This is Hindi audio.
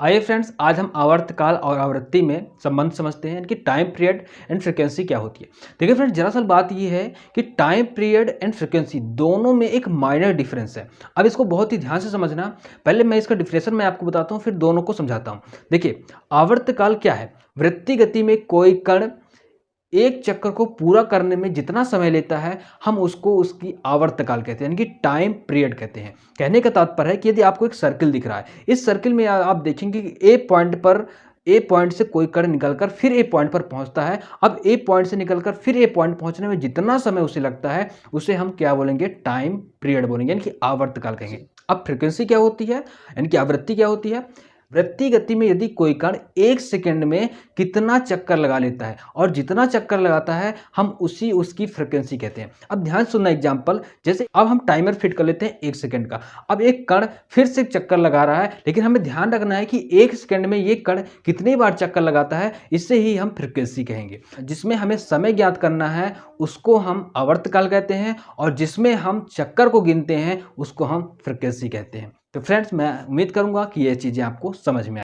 आइए फ्रेंड्स, आज हम आवर्तकाल और आवृत्ति में संबंध समझते हैं कि टाइम पीरियड एंड फ्रीक्वेंसी क्या होती है। देखिए फ्रेंड्स, दरअसल बात ये है कि टाइम पीरियड एंड फ्रीक्वेंसी दोनों में एक माइनर डिफरेंस है। अब इसको बहुत ही ध्यान से समझना। पहले मैं इसका डिफरेंशन मैं आपको बताता हूँ, फिर दोनों को समझाता हूँ। देखिए, आवर्तकाल क्या है? वृत्तीय गति में कोई कण एक चक्कर को पूरा करने में जितना समय लेता है, हम उसको उसकी आवर्तकाल कहते हैं, यानी कि टाइम पीरियड कहते हैं। कहने का तात्पर्य है कि यदि आपको एक सर्किल दिख रहा है, इस सर्किल में आप देखेंगे कि ए पॉइंट से कोई कण निकलकर फिर ए पॉइंट पर पहुंचता है। अब ए पॉइंट से निकलकर फिर ए पॉइंट पहुंचने में जितना समय उसे लगता है, उसे हम क्या बोलेंगे? टाइम पीरियड बोलेंगे, यानी कि आवर्तकाल कहेंगे। अब फ्रीक्वेंसी क्या होती है, यानी कि आवृत्ति क्या होती है? वृत्तीय गति में यदि कोई कण 1 सेकंड में कितना चक्कर लगा लेता है और जितना चक्कर लगाता है, हम उसकी फ्रीक्वेंसी कहते हैं। अब ध्यान सुनना एग्जांपल, जैसे अब हम टाइमर फिट कर लेते हैं 1 सेकंड का। अब एक कण फिर से चक्कर लगा रहा है, लेकिन हमें ध्यान रखना है कि 1 सेकंड में ये कण कितनी बार चक्कर लगाता है, इससे ही हम फ्रीक्वेंसी कहेंगे। जिसमें हमें समय ज्ञात करना है, उसको हम आवर्तकाल कहते हैं, और जिसमें हम चक्कर को गिनते हैं, उसको हम फ्रीक्वेंसी कहते हैं। तो फ्रेंड्स, मैं उम्मीद करूंगा कि ये चीज़ें आपको समझ में